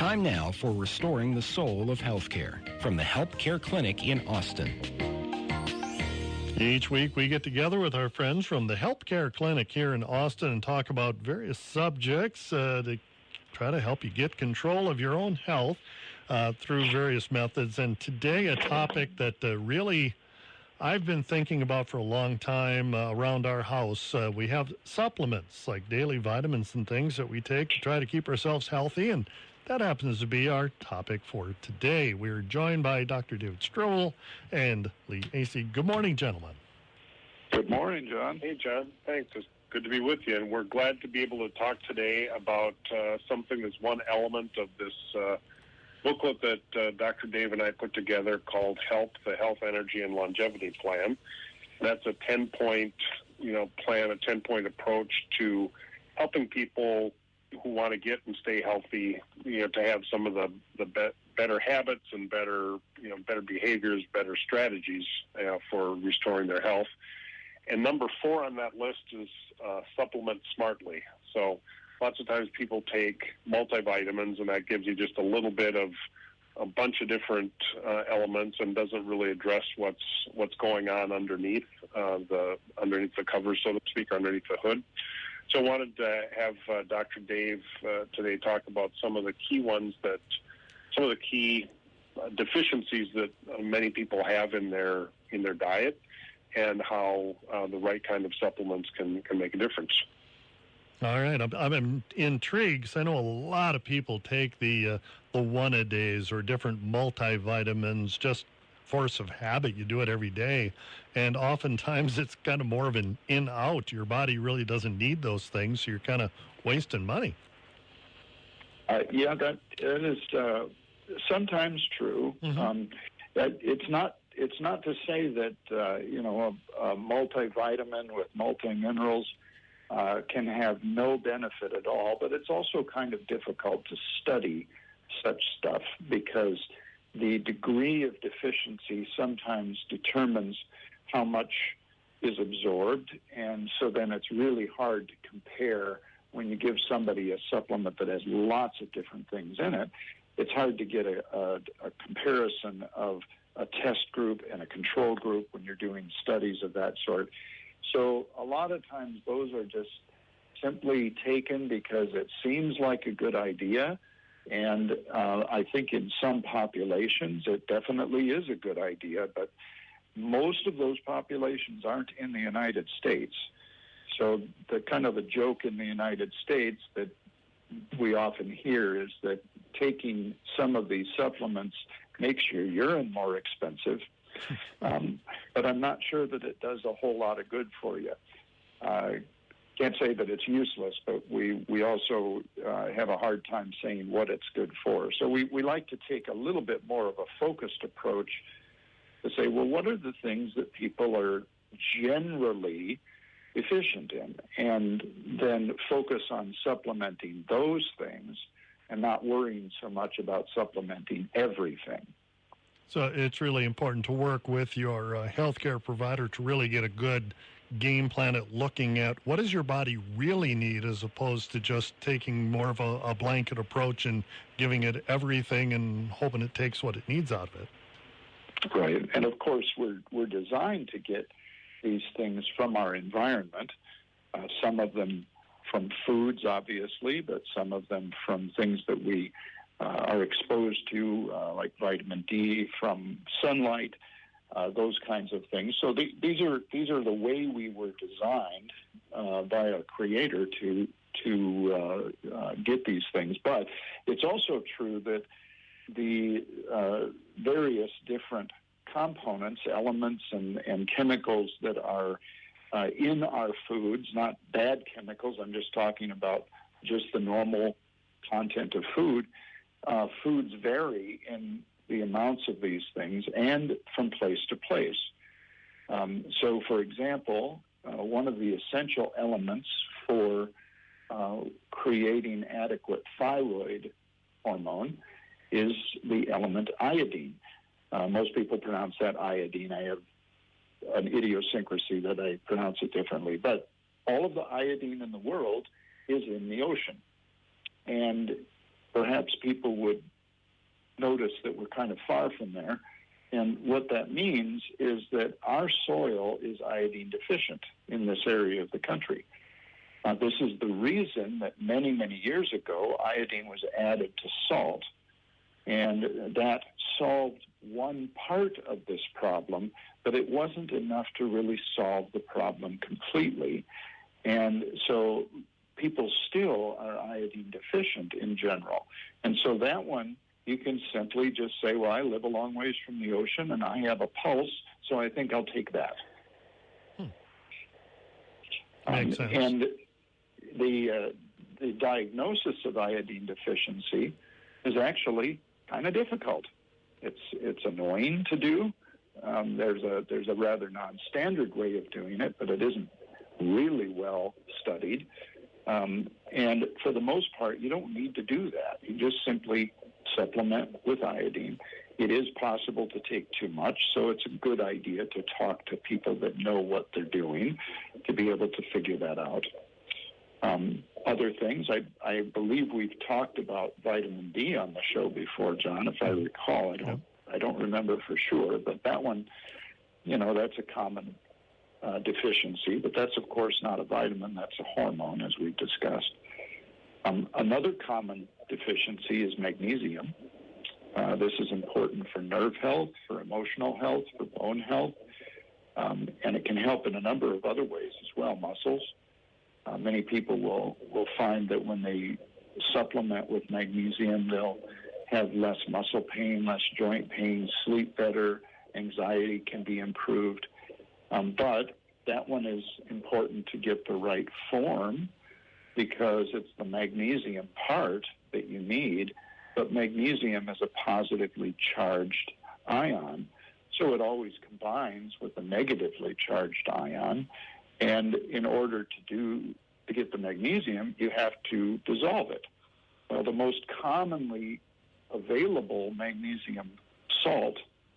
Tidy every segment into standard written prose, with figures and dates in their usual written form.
Time now for Restoring the Soul of Healthcare from the HelpCare Clinic in Austin. Each week we get together with our friends from the HelpCare Clinic here in Austin and talk about various subjects to try to help you get control of your own health through various methods. And today a topic that really I've been thinking about for a long time around our house. We have supplements like daily vitamins and things that we take to try to keep ourselves healthy, and that happens to be our topic for today. We're joined by Dr. David Strobel and Lee Aase. Good morning, gentlemen. Good morning, John. Hey, John. Thanks. It's good to be with you, and we're glad to be able to talk today about something that's one element of this booklet that Dr. Dave and I put together called HELP, the Health, Energy, and Longevity Plan. That's a 10-point, plan, a 10-point approach to helping people who want to get and stay healthy, to have some of the better habits and better behaviors, better strategies for restoring their health. And number 4 on that list is supplement smartly. So lots of times people take multivitamins, and that gives you just a little bit of a bunch of different elements and doesn't really address what's going on underneath the cover, so to speak, or underneath the hood. So I wanted to have Dr. Dave today talk about some of the key deficiencies that many people have in their diet, and how the right kind of supplements can make a difference. All right, I'm intrigued because I know a lot of people take the one-a-days or different multivitamins, just force of habit. You do it every day, and oftentimes it's kind of more of an in-out. Your body really doesn't need those things, so you're kind of wasting money. That is sometimes true. Mm-hmm. It's not to say that a multivitamin with multiminerals can have no benefit at all, but it's also kind of difficult to study such stuff because the degree of deficiency sometimes determines how much is absorbed, and so then it's really hard to compare when you give somebody a supplement that has lots of different things in it. It's hard to get a comparison of a test group and a control group when you're doing studies of that sort. So a lot of times those are just simply taken because it seems like a good idea. And I think in some populations it definitely is a good idea, but most of those populations aren't in the United States. So the kind of a joke in the United States that we often hear is that taking some of these supplements makes your urine more expensive. But I'm not sure that it does a whole lot of good for you. Can't say that it's useless, but we also have a hard time saying what it's good for. So we like to take a little bit more of a focused approach to say, well, what are the things that people are generally deficient in? And then focus on supplementing those things and not worrying so much about supplementing everything. So it's really important to work with your healthcare provider to really get a good game plan at looking at what does your body really need, as opposed to just taking more of a blanket approach and giving it everything and hoping it takes what it needs out of it. Right. And of course, we're designed to get these things from our environment, some of them from foods, obviously, but some of them from things that we are exposed to, like vitamin D from sunlight, those kinds of things. So these are the way we were designed by our Creator to get these things. But it's also true that the various different components, elements, and chemicals that are in our foods, not bad chemicals, I'm just talking about just the normal content of food, foods vary in the amounts of these things and from place to place. So, for example, one of the essential elements for creating adequate thyroid hormone is the element iodine. Most people pronounce that iodine. I have an idiosyncrasy that I pronounce it differently. But all of the iodine in the world is in the ocean. And perhaps people would notice that we're kind of far from there. And what that means is that our soil is iodine deficient in this area of the country. This is the reason that many, many years ago, iodine was added to salt. And that solved one part of this problem, but it wasn't enough to really solve the problem completely. And so people still are iodine deficient in general. And so that one, you can simply just say, well, I live a long ways from the ocean and I have a pulse, so I think I'll take that. Makes sense. And the diagnosis of iodine deficiency is actually kind of difficult. It's annoying to do. There's a rather non-standard way of doing it, but it isn't really well studied. And for the most part, you don't need to do that. You just simply supplement with iodine. It is possible to take too much, so it's a good idea to talk to people that know what they're doing to be able to figure that out. Other things, I believe we've talked about vitamin D on the show before, John, if I recall. I don't remember for sure, but that one, that's a common deficiency, but that's, of course, not a vitamin. That's a hormone, as we've discussed. Another common deficiency is magnesium. This is important for nerve health, for emotional health, for bone health, and it can help in a number of other ways as well, muscles. Many people will find that when they supplement with magnesium, they'll have less muscle pain, less joint pain, sleep better, anxiety can be improved. But that one is important to get the right form because it's the magnesium part that you need, but magnesium is a positively charged ion, so it always combines with a negatively charged ion. And in order to get the magnesium, you have to dissolve it. Well, the most commonly available magnesium salt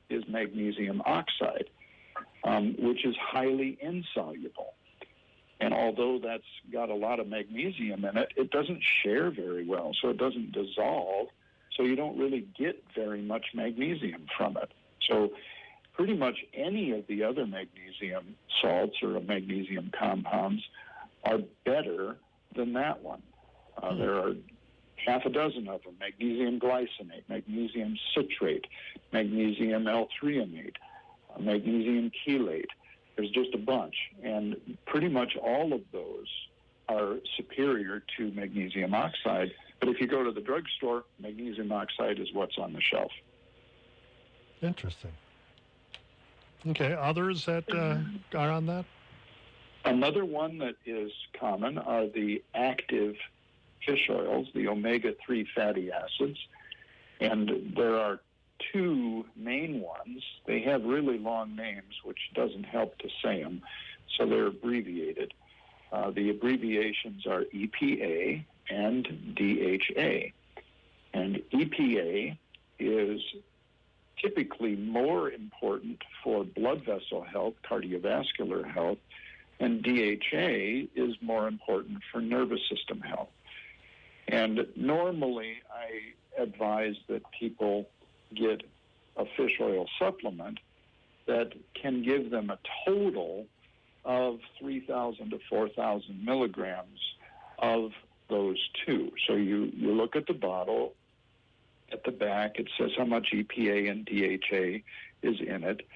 is magnesium oxide, which is highly insoluble. And although that's got a lot of magnesium in it, it doesn't share very well, so it doesn't dissolve, so you don't really get very much magnesium from it. So pretty much any of the other magnesium salts or magnesium compounds are better than that one. There are half a dozen of them: magnesium glycinate, magnesium citrate, magnesium L-threonate, magnesium chelate. There's just a bunch, and pretty much all of those are superior to magnesium oxide. But if you go to the drugstore, magnesium oxide is what's on the shelf. Interesting. Okay, others that are on that? Another one that is common are the active fish oils, the omega-3 fatty acids. And there are two main ones. They have really long names, which doesn't help to say them, so they're abbreviated. The abbreviations are EPA and DHA. And EPA is typically more important for blood vessel health, cardiovascular health, and DHA is more important for nervous system health. And normally I advise that people get a fish oil supplement that can give them a total of 3,000 to 4,000 milligrams of those two. So you look at the bottle. At the back, it says how much EPA and DHA is in it.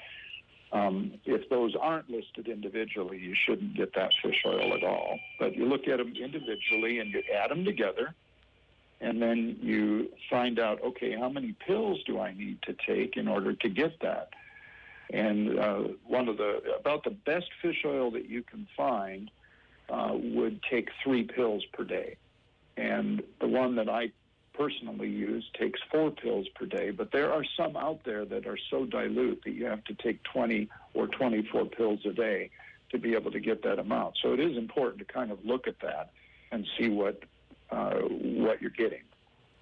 If those aren't listed individually, you shouldn't get that fish oil at all. But you look at them individually and you add them together, and then you find out, okay, how many pills do I need to take in order to get that? And about the best fish oil that you can find would take 3 pills per day. And the one that I personally use takes 4 pills per day, but there are some out there that are so dilute that you have to take 20 or 24 pills a day to be able to get that amount. So it is important to kind of look at that and see what you're getting.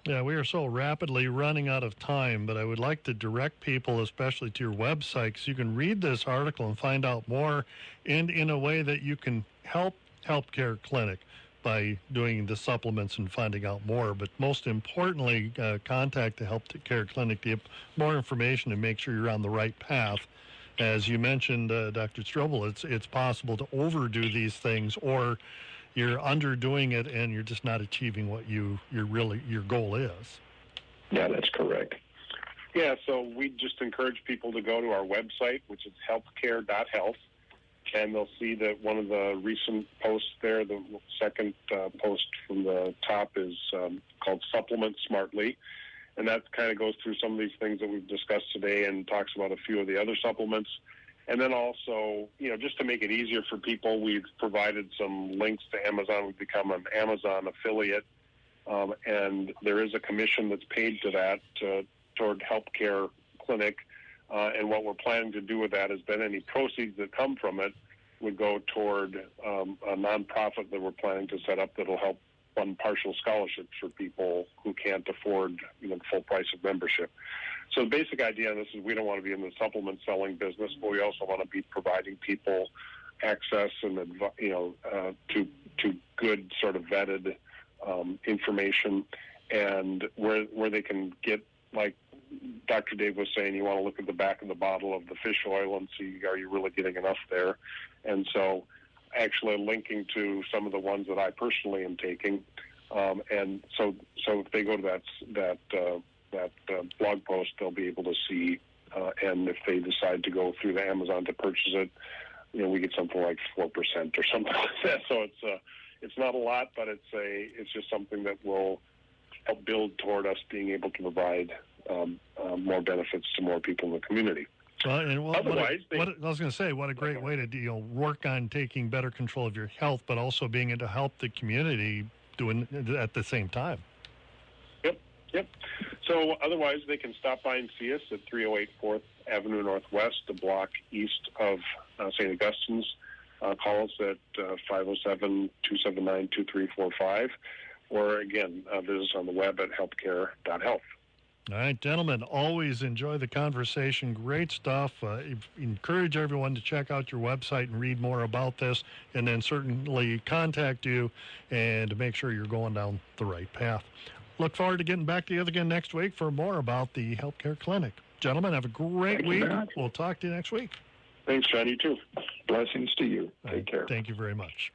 Yeah, we are so rapidly running out of time, but I would like to direct people especially to your website so you can read this article and find out more, and in a way that you can help Healthcare Clinic. by doing the supplements and finding out more. But most importantly, contact the Healthcare Clinic to get more information and make sure you're on the right path. As you mentioned, Dr. Strobel, it's possible to overdo these things, or you're underdoing it and you're just not achieving what your goal is. Yeah, that's correct. Yeah, so we just encourage people to go to our website, which is helpcare.health, and they'll see that one of the recent posts there, the second post from the top, is called Supplement Smartly. And that kind of goes through some of these things that we've discussed today and talks about a few of the other supplements. And then also, just to make it easier for people, we've provided some links to Amazon. We've become an Amazon affiliate, and there is a commission that's paid to that toward Healthcare Clinic. And what we're planning to do with that is that any proceeds that come from it would go toward a nonprofit that we're planning to set up that'll help fund partial scholarships for people who can't afford the full price of membership. So the basic idea on this is we don't want to be in the supplement selling business, but we also want to be providing people access and to good sort of vetted information, and where they can get, like Dr. Dave was saying, you want to look at the back of the bottle of the fish oil and see, are you really getting enough there? And so actually linking to some of the ones that I personally am taking. And so if they go to that blog post, they'll be able to see, and if they decide to go through the Amazon to purchase it, we get something like 4% or something like that. So it's not a lot, but it's just something that will help build toward us being able to provide more benefits to more people in the community. Well, and I was going to say, what a great way to work on taking better control of your health, but also being able to help the community doing it at the same time. Yep. So otherwise, they can stop by and see us at 308 4th Avenue Northwest, the block east of St. Augustine's. Call us at 507-279-2345, or again, visit us on the web at helpcare.health. All right, gentlemen, always enjoy the conversation. Great stuff. Encourage everyone to check out your website and read more about this, and then certainly contact you and make sure you're going down the right path. Look forward to getting back together again next week for more about the Healthcare Clinic. Gentlemen, have a great week. We'll talk to you next week. Thanks, John. You too. Blessings to you. Take care. Thank you very much.